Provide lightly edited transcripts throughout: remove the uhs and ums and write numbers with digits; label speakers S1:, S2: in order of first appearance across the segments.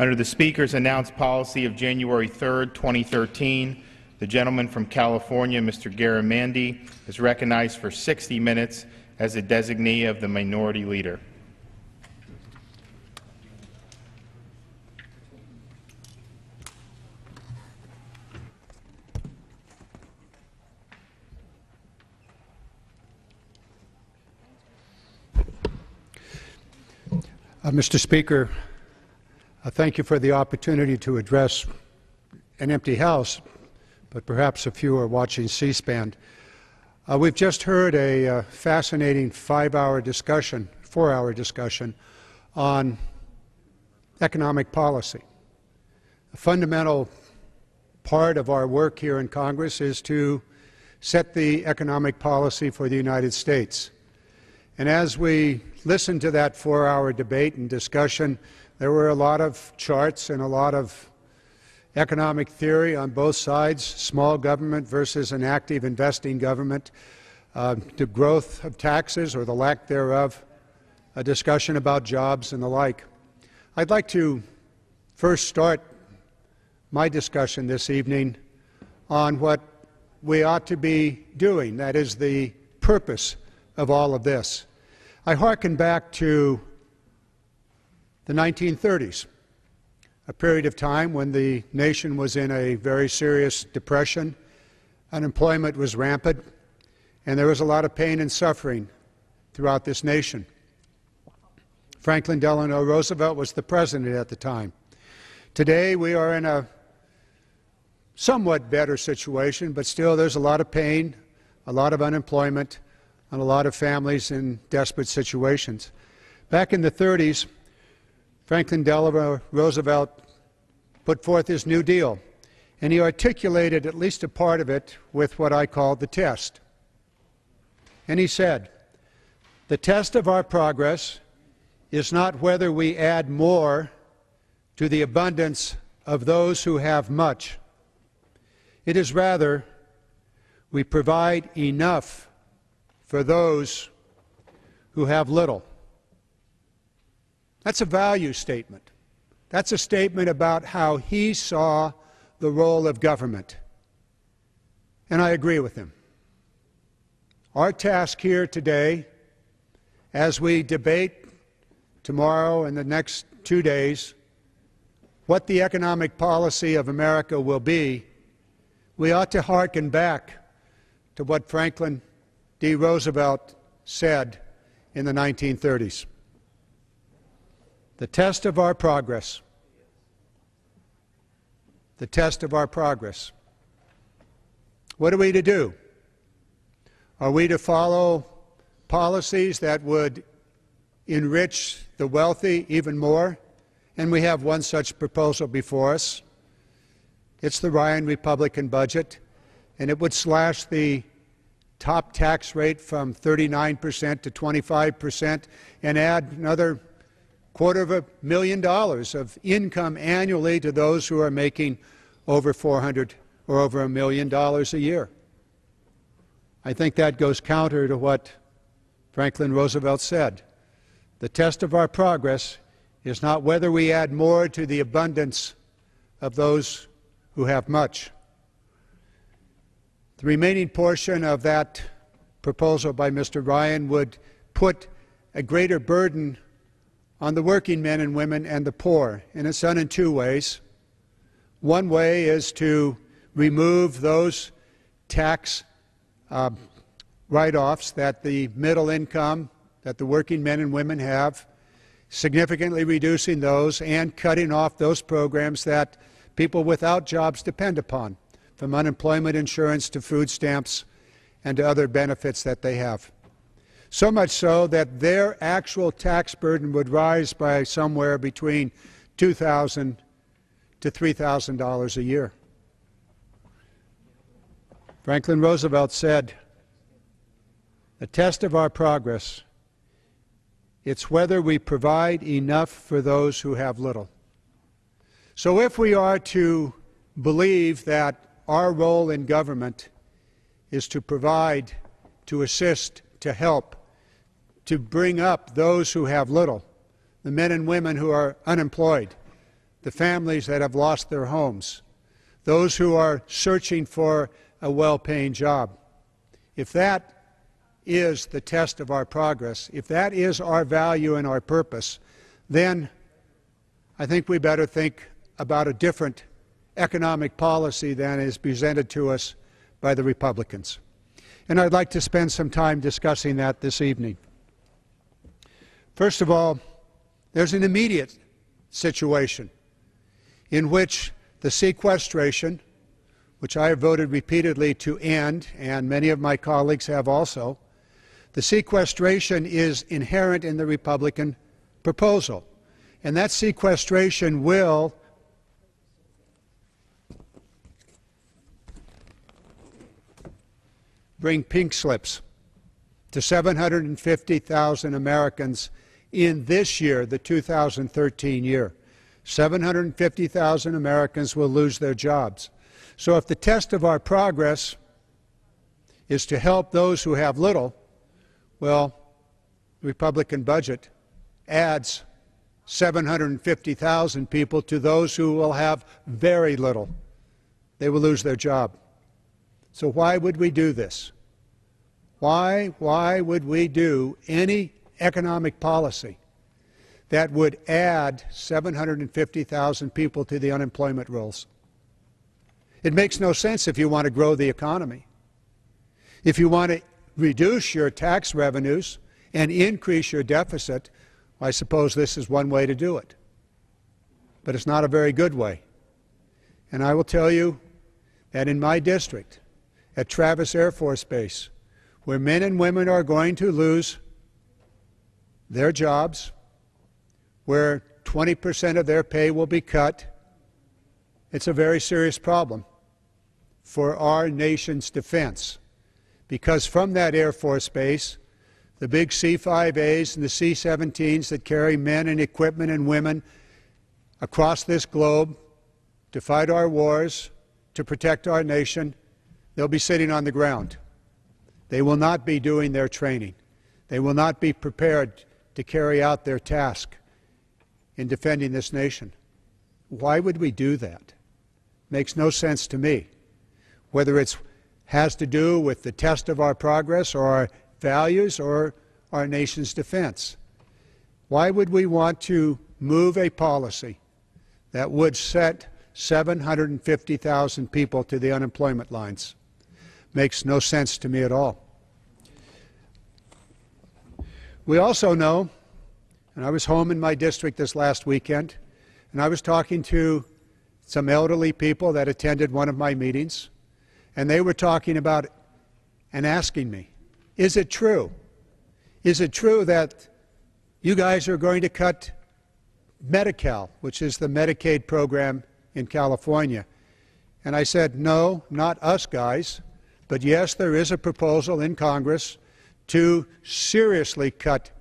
S1: Under the Speaker's announced policy of January 3, 2013, the gentleman from California, Mr. Garamendi, is recognized for 60 minutes as a designee of the Minority Leader.
S2: Mr. Speaker, thank you for the opportunity to address an empty House, but perhaps a few are watching C-SPAN. We've just heard a fascinating 4-hour discussion on economic policy. A fundamental part of our work here in Congress is to set the economic policy for the United States. And as we listened to that 4-hour debate and discussion, there were a lot of charts and a lot of economic theory on both sides, small government versus an active investing government, the growth of taxes or the lack thereof, a discussion about jobs and the like. I'd like to first start my discussion this evening on what we ought to be doing, that is the purpose of all of this. I hearken back to the 1930s, a period of time when the nation was in a very serious depression, unemployment was rampant, and there was a lot of pain and suffering throughout this nation. Franklin Delano Roosevelt was the president at the time. Today we are in a somewhat better situation, but still there's a lot of pain, a lot of unemployment, and a lot of families in desperate situations. Back in the 30s, Franklin Delano Roosevelt put forth his New Deal, and he articulated at least a part of it with what I call the test. And he said, "The test of our progress is not whether we add more to the abundance of those who have much. It is rather we provide enough for those who have little." That's a value statement. That's a statement about how he saw the role of government. And I agree with him. Our task here today, as we debate tomorrow and the next 2 days what the economic policy of America will be, we ought to hearken back to what Franklin D. Roosevelt said in the 1930s. The test of our progress, the test of our progress. What are we to do? Are we to follow policies that would enrich the wealthy even more? And we have one such proposal before us. It's the Ryan Republican budget, and it would slash the top tax rate from 39% to 25% and add another $250,000 of income annually to those who are making over $400,000 or over $1 million a year. I think that goes counter to what Franklin Roosevelt said. The test of our progress is not whether we add more to the abundance of those who have much. The remaining portion of that proposal by Mr. Ryan would put a greater burden on the working men and women and the poor, and it's done in 2 ways. One way is to remove those tax write-offs that the middle income, that the working men and women have, significantly reducing those and cutting off those programs that people without jobs depend upon, from unemployment insurance to food stamps and to other benefits that they have. So much so that their actual tax burden would rise by somewhere between $2,000 to $3,000 a year. Franklin Roosevelt said, "The test of our progress, it's whether we provide enough for those who have little." So if we are to believe that our role in government is to provide, to assist, to help, to bring up those who have little, the men and women who are unemployed, the families that have lost their homes, those who are searching for a well-paying job. If that is the test of our progress, if that is our value and our purpose, then I think we better think about a different economic policy than is presented to us by the Republicans. And I'd like to spend some time discussing that this evening. First of all, there's an immediate situation in which the sequestration, which I have voted repeatedly to end, and many of my colleagues have also, the sequestration is inherent in the Republican proposal. And that sequestration will bring pink slips to 750,000 Americans in this year, the 2013 year. 750,000 Americans will lose their jobs. So if the test of our progress is to help those who have little, well, the Republican budget adds 750,000 people to those who will have very little. They will lose their job. So why would we do this? Why would we do any economic policy that would add 750,000 people to the unemployment rolls? It makes no sense if you want to grow the economy. If you want to reduce your tax revenues and increase your deficit, I suppose this is one way to do it. But it's not a very good way. And I will tell you that in my district, at Travis Air Force Base, where men and women are going to lose their jobs, where 20% of their pay will be cut, it's a very serious problem for our nation's defense. Because from that Air Force Base, the big C-5As and the C-17s that carry men and equipment and women across this globe to fight our wars, to protect our nation, they'll be sitting on the ground. They will not be doing their training. They will not be prepared to carry out their task in defending this nation. Why would we do that? Makes no sense to me. Whether it has to do with the test of our progress or our values or our nation's defense. Why would we want to move a policy that would set 750,000 people to the unemployment lines? Makes no sense to me at all. We also know, and I was home in my district this last weekend, and I was talking to some elderly people that attended one of my meetings, and they were talking about and asking me, is it true? Is it true that you guys are going to cut Medi-Cal, which is the Medicaid program in California? And I said, no, not us guys, but yes, there is a proposal in Congress to seriously cut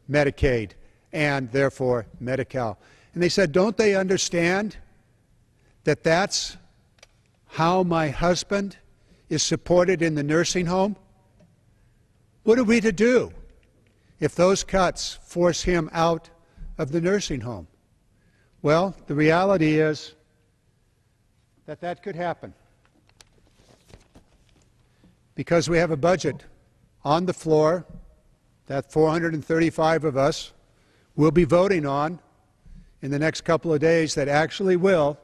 S2: Medicaid and therefore Medi-Cal. And they said, don't they understand that that's how my husband is supported in the nursing home? What are we to do if those cuts force him out of the nursing home? Well, the reality is that that could happen because we have a budget on the floor that 435 of us will be voting on in the next couple of days that actually will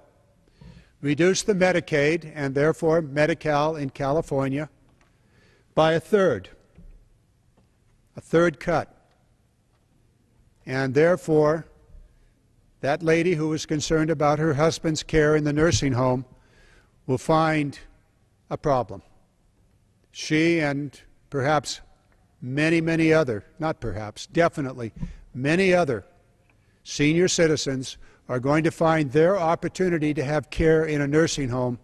S2: reduce the Medicaid and therefore Medi-Cal in California by a third cut. And therefore, that lady who was concerned about her husband's care in the nursing home will find a problem. She and perhaps many other, not perhaps, definitely many other senior citizens are going to find their opportunity to have care in a nursing home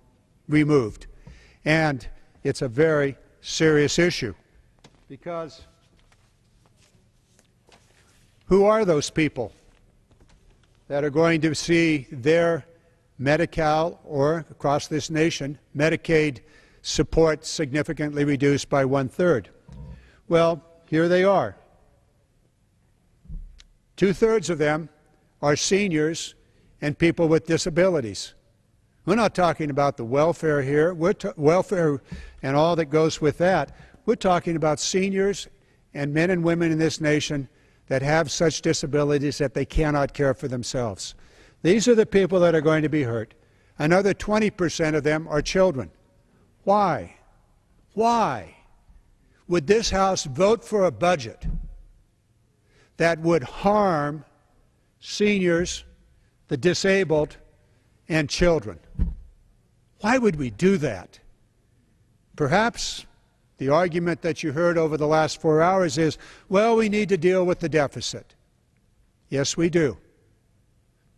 S2: removed. And it's a very serious issue because who are those people that are going to see their Medi-Cal or across this nation Medicaid support significantly reduced by 1/3? Well, here they are. 2/3 of them are seniors and people with disabilities. We're not talking about the welfare here, welfare and all that goes with that. We're talking about seniors and men and women in this nation that have such disabilities that they cannot care for themselves. These are the people that are going to be hurt. Another 20% of them are children. Why? Why would this House vote for a budget that would harm seniors, the disabled, and children? Why would we do that? Perhaps the argument that you heard over the last 4 hours is, well, we need to deal with the deficit. Yes, we do.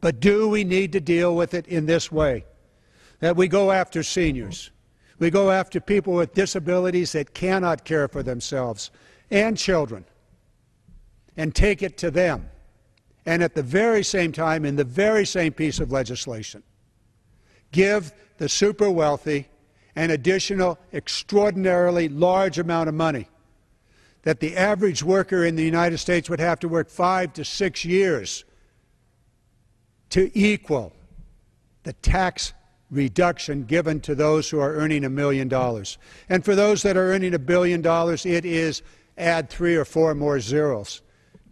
S2: But do we need to deal with it in this way? That we go after seniors. We go after people with disabilities that cannot care for themselves, and children, and take it to them. And at the very same time, in the very same piece of legislation, give the super wealthy an additional extraordinarily large amount of money that the average worker in the United States would have to work 5 to 6 years to equal the tax reduction given to those who are earning $1 million. And for those that are earning $1 billion, it is add 3 or 4 more zeros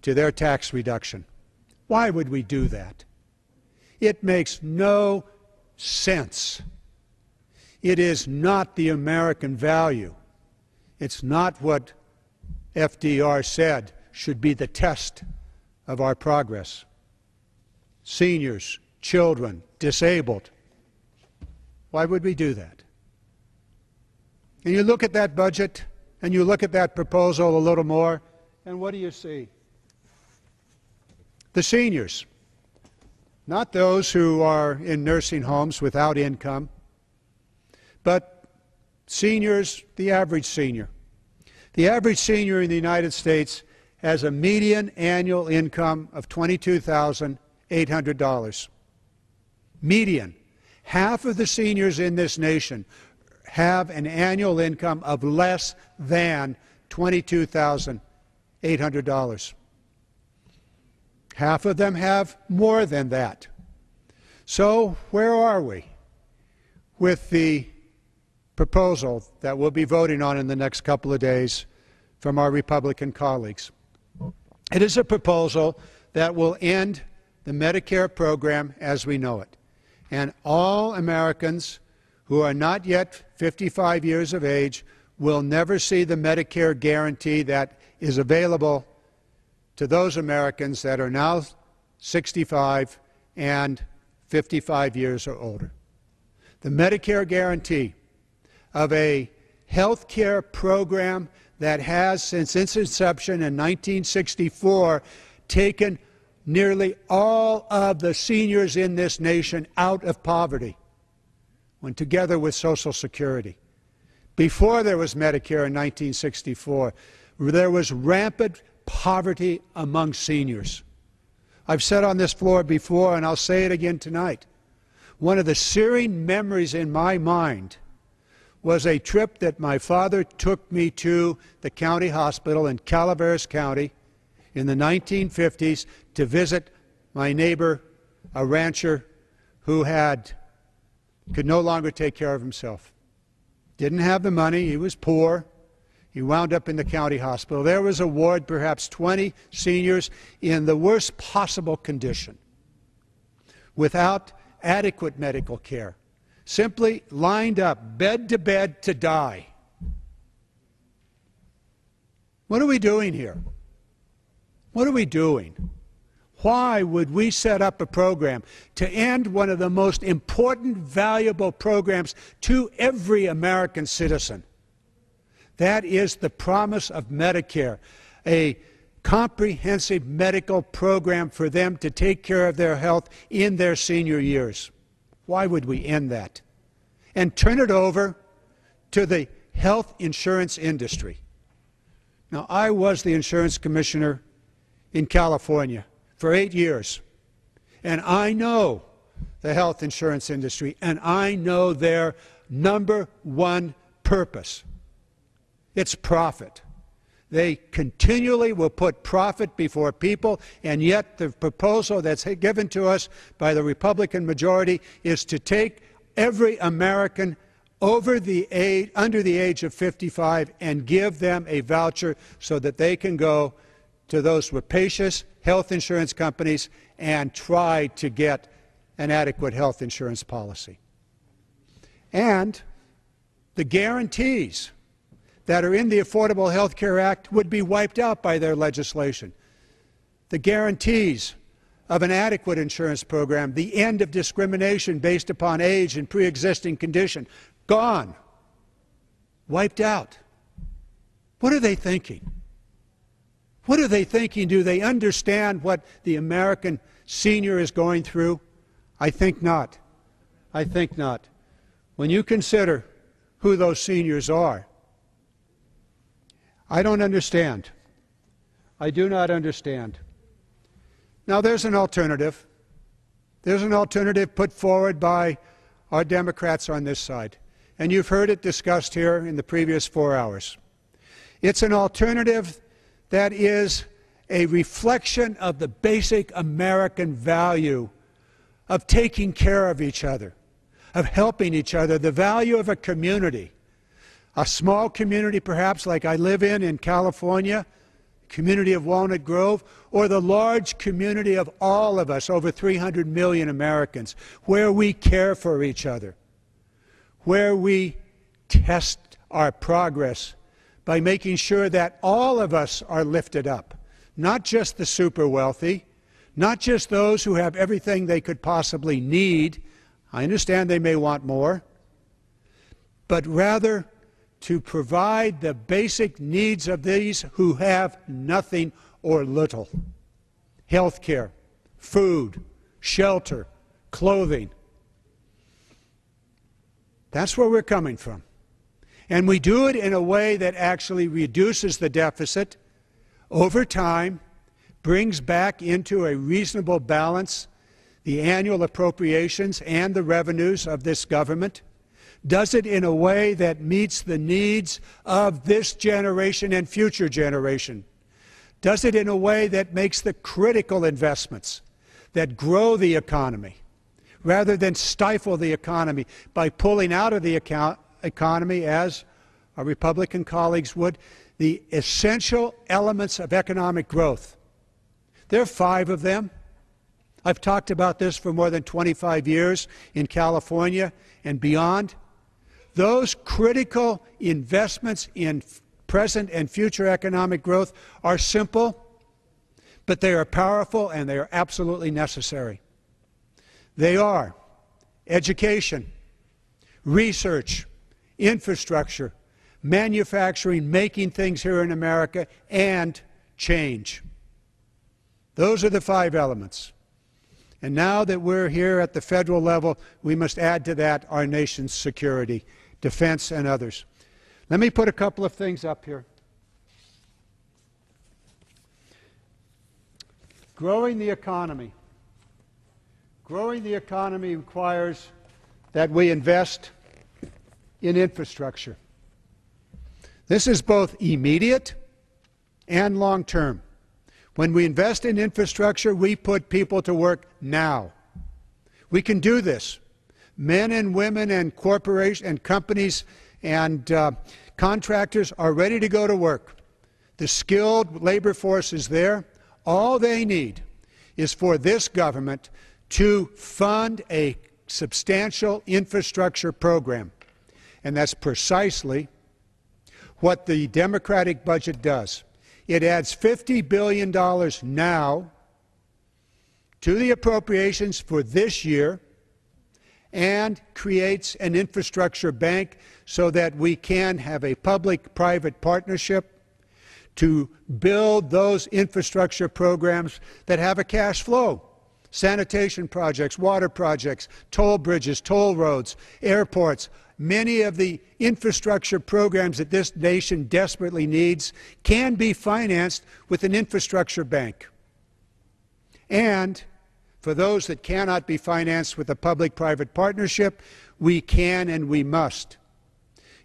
S2: to their tax reduction. Why would we do that? It makes no sense. It is not the American value. It's not what FDR said should be the test of our progress. Seniors, children, disabled. Why would we do that? And you look at that budget, and you look at that proposal a little more, and what do you see? The seniors, not those who are in nursing homes without income, but seniors, the average senior. The average senior in the United States has a median annual income of $22,800. Median. Half of the seniors in this nation have an annual income of less than $22,800. Half of them have more than that. So where are we with the proposal that we'll be voting on in the next couple of days from our Republican colleagues? It is a proposal that will end the Medicare program as we know it. And all Americans who are not yet 55 years of age will never see the Medicare guarantee that is available to those Americans that are now 65 and 55 years or older. The Medicare guarantee of a health care program that has, since its inception in 1964, taken nearly all of the seniors in this nation out of poverty, when together with Social Security. Before there was Medicare in 1964, there was rampant poverty among seniors. I've said on this floor before, and I'll say it again tonight, one of the searing memories in my mind was a trip that my father took me to the county hospital in Calaveras County in the 1950s to visit my neighbor, a rancher who could no longer take care of himself. Didn't have the money, he was poor. He wound up in the county hospital. There was a ward, perhaps 20 seniors in the worst possible condition, without adequate medical care, simply lined up, bed to bed, to die. What are we doing here? What are we doing? Why would we set up a program to end one of the most important, valuable programs to every American citizen? That is the promise of Medicare, a comprehensive medical program for them to take care of their health in their senior years. Why would we end that and turn it over to the health insurance industry? Now, I was the insurance commissioner in California for 8 years, and I know the health insurance industry, and I know their number one purpose. It's profit. They continually will put profit before people, and yet the proposal that's given to us by the Republican majority is to take every American under the age of 55 and give them a voucher so that they can go to those rapacious health insurance companies and try to get an adequate health insurance policy. And the guarantees that are in the Affordable Health Care Act would be wiped out by their legislation. The guarantees of an adequate insurance program, the end of discrimination based upon age and pre-existing condition, gone, wiped out. What are they thinking? What are they thinking? Do they understand what the American senior is going through? I think not. I think not. When you consider who those seniors are, I don't understand. I do not understand. Now, there's an alternative. There's an alternative put forward by our Democrats on this side, and you've heard it discussed here in the previous 4 hours. It's an alternative that is a reflection of the basic American value of taking care of each other, of helping each other, the value of a community. A small community, perhaps, like I live in California, community of Walnut Grove, or the large community of all of us, over 300 million Americans, where we care for each other, where we test our progress by making sure that all of us are lifted up, not just the super wealthy, not just those who have everything they could possibly need. I understand they may want more, but rather to provide the basic needs of these who have nothing or little. Health care, food, shelter, clothing. That's where we're coming from. And we do it in a way that actually reduces the deficit over time, brings back into a reasonable balance the annual appropriations and the revenues of this government, does it in a way that meets the needs of this generation and future generation, does it in a way that makes the critical investments that grow the economy, rather than stifle the economy by pulling out of the economy, as our Republican colleagues would, the essential elements of economic growth. There are 5 of them. I've talked about this for more than 25 years in California and beyond. Those critical investments in present and future economic growth are simple, but they are powerful and they are absolutely necessary. They are education, research, infrastructure, manufacturing, making things here in America, and change. Those are the 5 elements. And now that we're here at the federal level, we must add to that our nation's security, defense, and others. Let me put a couple of things up here. Growing the economy. Growing the economy requires that we invest in infrastructure. This is both immediate and long-term. When we invest in infrastructure, we put people to work now. We can do this. Men and women and corporations and companies and contractors are ready to go to work. The skilled labor force is there. All they need is for this government to fund a substantial infrastructure program. And that's precisely what the Democratic budget does. It adds $50 billion now to the appropriations for this year and creates an infrastructure bank so that we can have a public-private partnership to build those infrastructure programs that have a cash flow. Sanitation projects, water projects, toll bridges, toll roads, airports. Many of the infrastructure programs that this nation desperately needs can be financed with an infrastructure bank. And for those that cannot be financed with a public-private partnership, we can and we must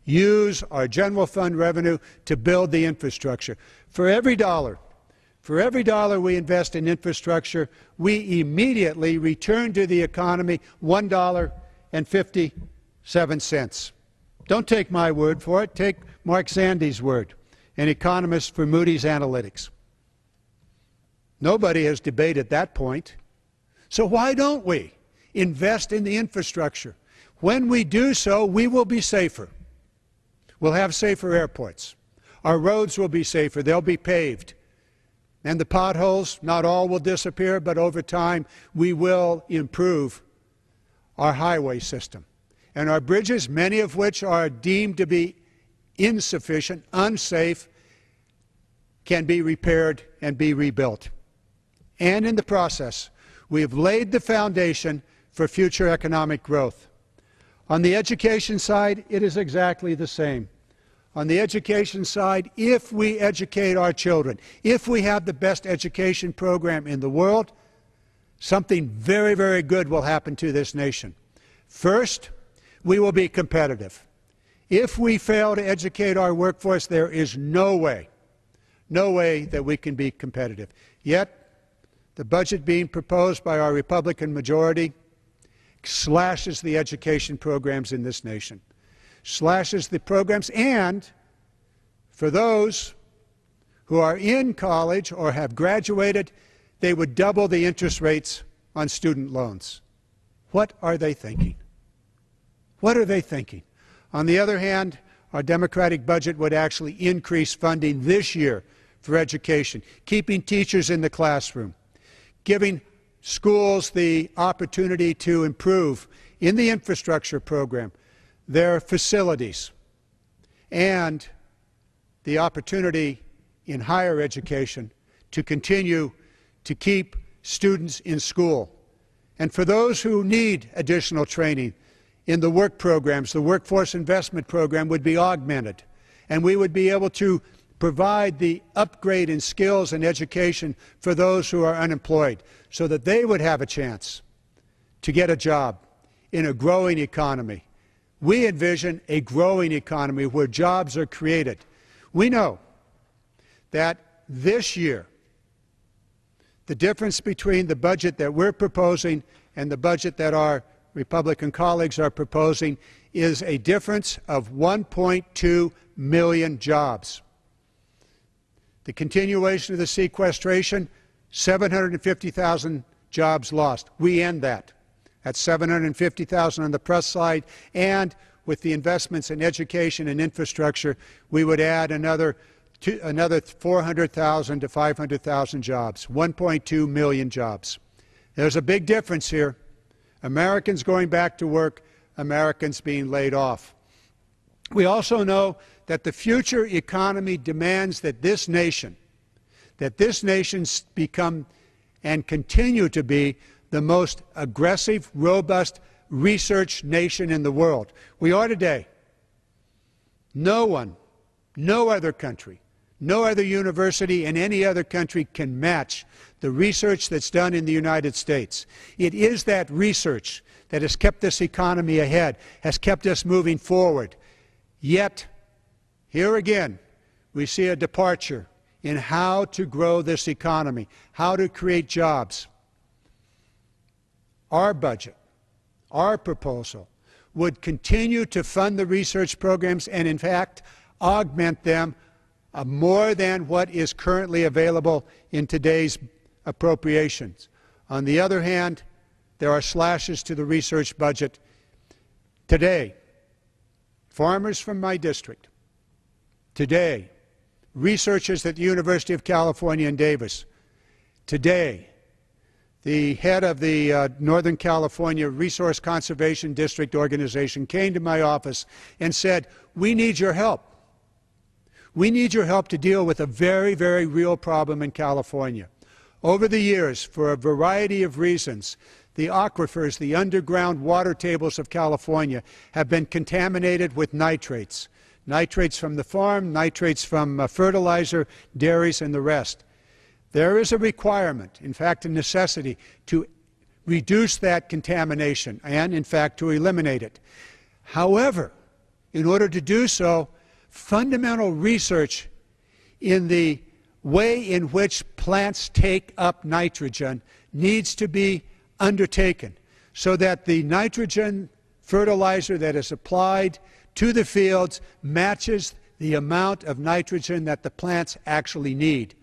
S2: use our general fund revenue to build the infrastructure. For every dollar we invest in infrastructure, we immediately return to the economy $1.57. Don't take my word for it. Take Mark Zandi's word, an economist for Moody's Analytics. Nobody has debated that point. So why don't we invest in the infrastructure? When we do so, we will be safer. We'll have safer airports. Our roads will be safer. They'll be paved. And the potholes, not all will disappear, but over time we will improve our highway system. And our bridges, many of which are deemed to be insufficient, unsafe, can be repaired and be rebuilt. And in the process, we have laid the foundation for future economic growth. On the education side, it is exactly the same. On the education side, if we educate our children, if we have the best education program in the world, something very, very good will happen to this nation. First, we will be competitive. If we fail to educate our workforce, there is no way that we can be competitive. Yet, the budget being proposed by our Republican majority slashes the education programs in this nation, slashes the programs, and for those who are in college or have graduated, they would double the interest rates on student loans. What are they thinking? What are they thinking? On the other hand, our Democratic budget would actually increase funding this year for education, keeping teachers in the classroom, giving schools the opportunity to improve in the infrastructure program their facilities, and the opportunity in higher education to continue to keep students in school. And for those who need additional training in the work programs, the workforce investment program would be augmented, and we would be able to provide the upgrade in skills and education for those who are unemployed so that they would have a chance to get a job in a growing economy. We envision a growing economy where jobs are created. We know that this year, the difference between the budget that we're proposing and the budget that our Republican colleagues are proposing is a difference of 1.2 million jobs. The continuation of the sequestration, 750,000 jobs lost. We end that. That's 750,000 on the plus side, and with the investments in education and infrastructure, we would add another 400,000 to 500,000 jobs, 1.2 million jobs. There's a big difference here. Americans going back to work, Americans being laid off. We also know that the future economy demands that this nation become and continue to be the most aggressive, robust research nation in the world. We are today. No one, no other country, no other university in any other country can match the research that's done in the United States. It is that research that has kept this economy ahead, has kept us moving forward. Yet, here again, we see a departure in how to grow this economy, how to create jobs. Our budget, our proposal, would continue to fund the research programs and, in fact, augment them more than what is currently available in today's appropriations. On the other hand, there are slashes to the research budget. Today, farmers from my district, today, researchers at the University of California in Davis, today, the head of the Northern California Resource Conservation District organization came to my office and said, "We need your help. We need your help to deal with a very, very real problem in California." Over the years, for a variety of reasons, the aquifers, the underground water tables of California, have been contaminated with nitrates. Nitrates from the farm, nitrates from fertilizer, dairies, and the rest. There is a requirement, in fact a necessity, to reduce that contamination and, in fact, to eliminate it. However, in order to do so, fundamental research in the way in which plants take up nitrogen needs to be undertaken so that the nitrogen fertilizer that is applied to the fields matches the amount of nitrogen that the plants actually need.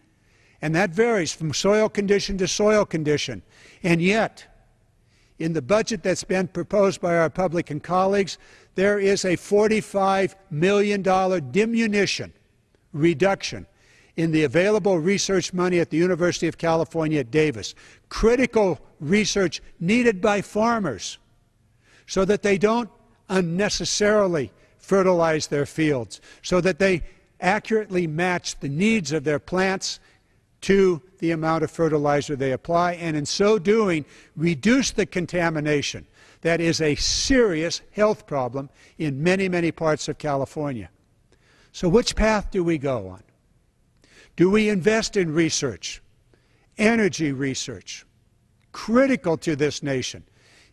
S2: And that varies from soil condition to soil condition. And yet, in the budget that's been proposed by our Republican colleagues, there is a $45 million diminution, reduction, in the available research money at the University of California at Davis. Critical research needed by farmers so that they don't unnecessarily fertilize their fields, so that they accurately match the needs of their plants to the amount of fertilizer they apply, and in so doing, reduce the contamination that is a serious health problem in many, many parts of California. So which path do we go on? Do we invest in research, energy research, critical to this nation?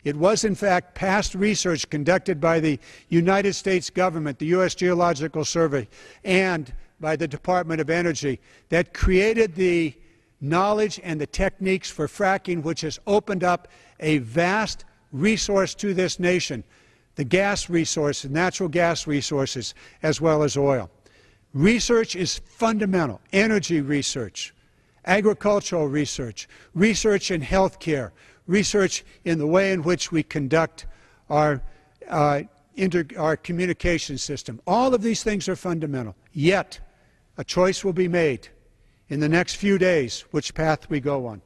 S2: It was, in fact, past research conducted by the United States government, the U.S. Geological Survey, and by the Department of Energy that created the knowledge and the techniques for fracking, which has opened up a vast resource to this nation, the gas resources, natural gas resources, as well as oil. Research is fundamental. Energy research, agricultural research, research in health care, research in the way in which we conduct our communication system. All of these things are fundamental. Yet, a choice will be made in the next few days which path we go on.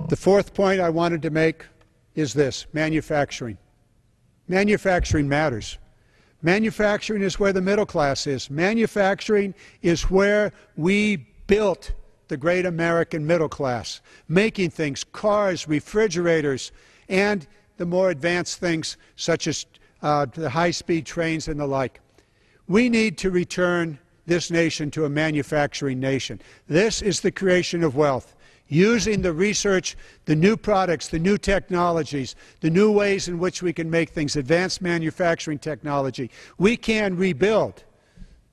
S2: The fourth point I wanted to make is this: manufacturing. Manufacturing matters. Manufacturing is where the middle class is. Manufacturing is where we built the great American middle class, making things, cars, refrigerators, and the more advanced things such as the high-speed trains and the like. We need to return this nation to a manufacturing nation. This is the creation of wealth. Using the research, the new products, the new technologies, the new ways in which we can make things, advanced manufacturing technology, we can rebuild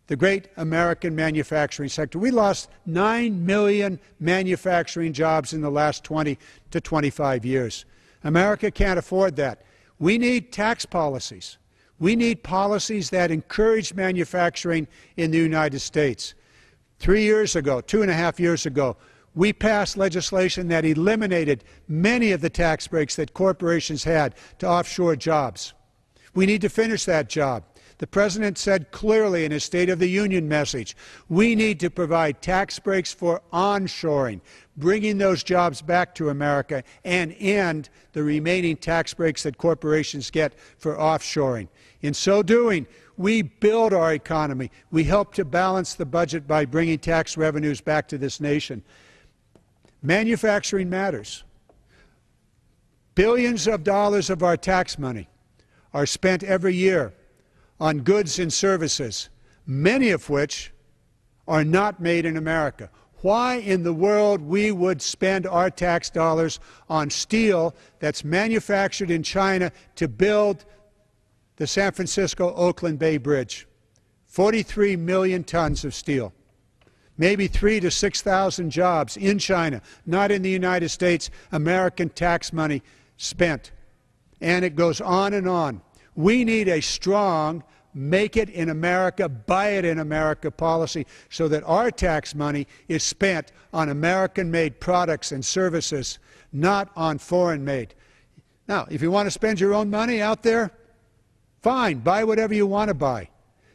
S2: the great American manufacturing sector. We lost 9 million manufacturing jobs in the last 20 to 25 years. America can't afford that. We need tax policies. We need policies that encourage manufacturing in the United States. 3 years ago, 2.5 years ago, we passed legislation that eliminated many of the tax breaks that corporations had to offshore jobs. We need to finish that job. The President said clearly in his State of the Union message, we need to provide tax breaks for onshoring, bringing those jobs back to America, and end the remaining tax breaks that corporations get for offshoring. In so doing, we build our economy. We help to balance the budget by bringing tax revenues back to this nation. Manufacturing matters. Billions of dollars of our tax money are spent every year on goods and services, many of which are not made in America. Why in the world we would spend our tax dollars on steel that's manufactured in China to build the San Francisco-Oakland Bay Bridge? 43 million tons of steel. Maybe 3,000 to 6,000 jobs in China, not in the United States, American tax money spent. And it goes on and on. We need a strong make it in America, buy it in America policy so that our tax money is spent on American-made products and services, not on foreign-made. Now, if you want to spend your own money out there, fine, buy whatever you want to buy.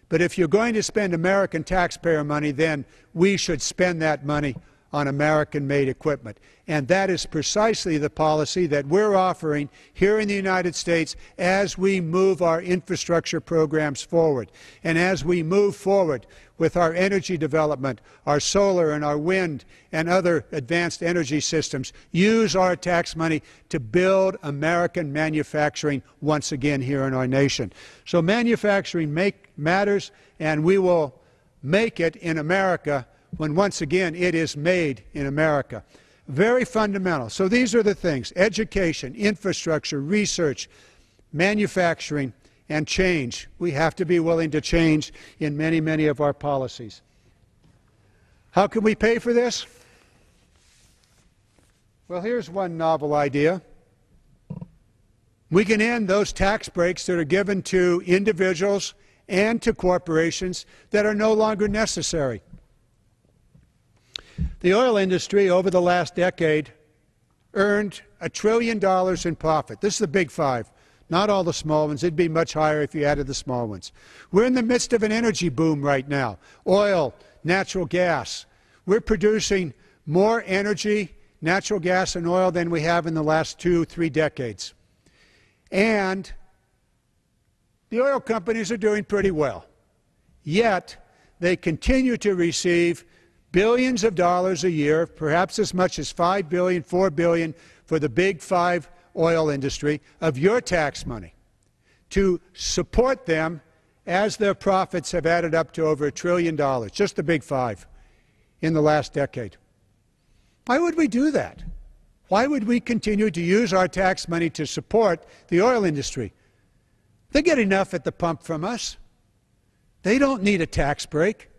S2: But if you're going to spend American taxpayer money, then we should spend that money on American-made equipment. And that is precisely the policy that we're offering here in the United States as we move our infrastructure programs forward. And as we move forward with our energy development, our solar and our wind and other advanced energy systems. Use our tax money to build American manufacturing once again here in our nation. So manufacturing matters, and we will make it in America when once again it is made in America. Very fundamental. So these are the things: education, infrastructure, research, manufacturing, and change. We have to be willing to change in many, many of our policies. How can we pay for this? Well, here's one novel idea. We can end those tax breaks that are given to individuals and to corporations that are no longer necessary. The oil industry over the last decade earned $1 trillion in profit. This is the big five. Not all the small ones. It'd be much higher if you added the small ones. We're in the midst of an energy boom right now. Oil, natural gas. We're producing more energy, natural gas and oil than we have in the last 2-3 decades. And the oil companies are doing pretty well. Yet, they continue to receive billions of dollars a year, perhaps as much as $5 billion, $4 billion for the big five oil industry, of your tax money to support them as their profits have added up to over $1 trillion, just the big five, in the last decade. Why would we do that? Why would we continue to use our tax money to support the oil industry? They get enough at the pump from us. They don't need a tax break.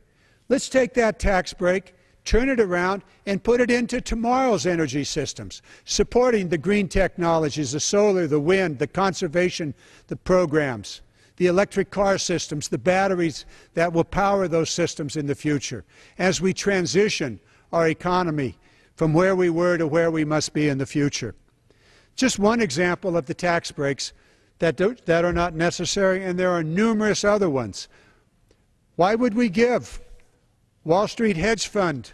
S2: Let's take that tax break, turn it around, and put it into tomorrow's energy systems, supporting the green technologies, the solar, the wind, the conservation, the programs, the electric car systems, the batteries that will power those systems in the future, as we transition our economy from where we were to where we must be in the future. Just one example of the tax breaks that are not necessary, and there are numerous other ones. Why would we give Wall Street hedge fund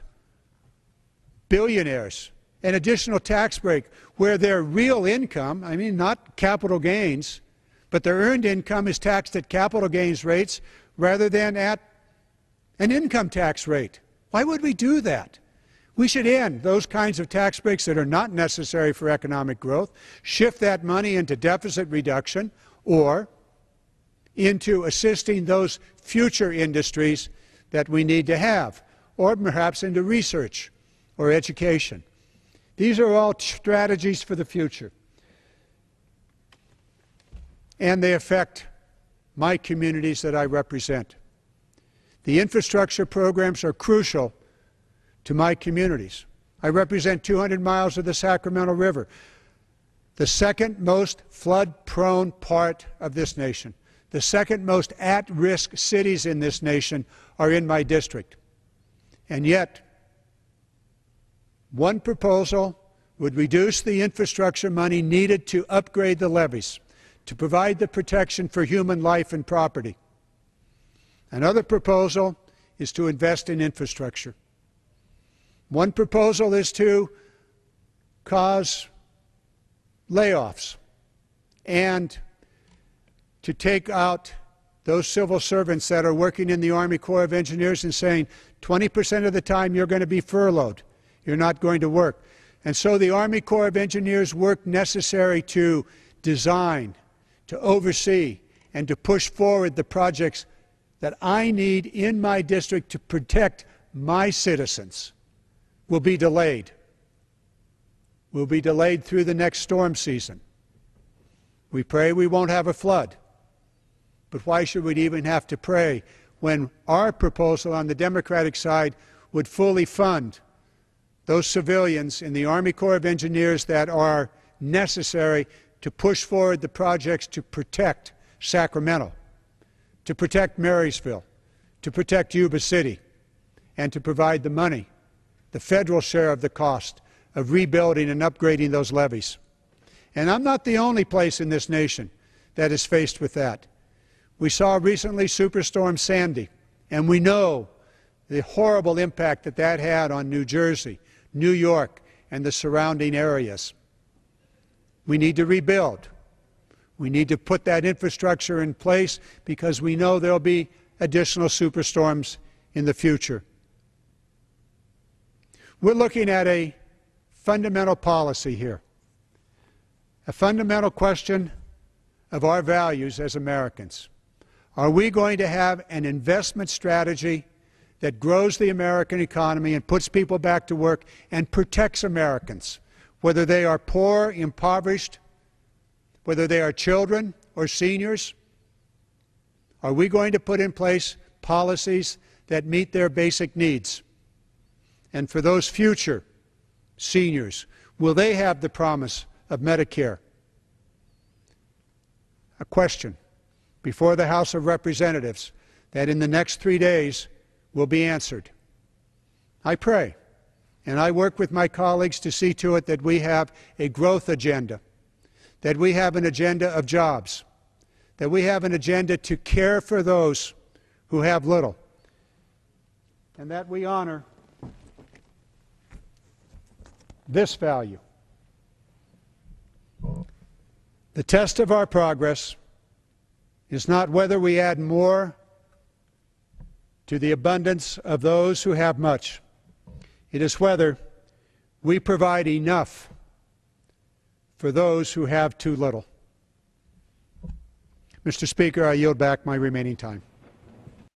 S2: billionaires an additional tax break where their real income, I mean not capital gains, but their earned income is taxed at capital gains rates rather than at an income tax rate? Why would we do that? We should end those kinds of tax breaks that are not necessary for economic growth, shift that money into deficit reduction or into assisting those future industries that we need to have, or perhaps into research or education. These are all strategies for the future. And they affect my communities that I represent. The infrastructure programs are crucial to my communities. I represent 200 miles of the Sacramento River, the second most flood-prone part of this nation. The second most at-risk cities in this nation are in my district. And yet, one proposal would reduce the infrastructure money needed to upgrade the levees, to provide the protection for human life and property. Another proposal is to invest in infrastructure. One proposal is to cause layoffs and to take out those civil servants that are working in the Army Corps of Engineers and saying 20% of the time you're going to be furloughed, you're not going to work. And so the Army Corps of Engineers work necessary to design, to oversee, and to push forward the projects that I need in my district to protect my citizens will be delayed. Will be delayed through the next storm season. We pray we won't have a flood. But why should we even have to pray when our proposal on the Democratic side would fully fund those civilians in the Army Corps of Engineers that are necessary to push forward the projects to protect Sacramento, to protect Marysville, to protect Yuba City, and to provide the money, the federal share of the cost of rebuilding and upgrading those levees. And I'm not the only place in this nation that is faced with that. We saw recently Superstorm Sandy, and we know the horrible impact that that had on New Jersey, New York, and the surrounding areas. We need to rebuild. We need to put that infrastructure in place because we know there will be additional superstorms in the future. We're looking at a fundamental policy here, a fundamental question of our values as Americans. Are we going to have an investment strategy that grows the American economy and puts people back to work and protects Americans, whether they are poor, impoverished, whether they are children or seniors? Are we going to put in place policies that meet their basic needs? And for those future seniors, will they have the promise of Medicare? A question before the House of Representatives that in the next 3 days will be answered. I pray, and I work with my colleagues to see to it that we have a growth agenda, that we have an agenda of jobs, that we have an agenda to care for those who have little, and that we honor this value. The test of our progress is not whether we add more to the abundance of those who have much. It is whether we provide enough for those who have too little. Mr. Speaker, I yield back my remaining time.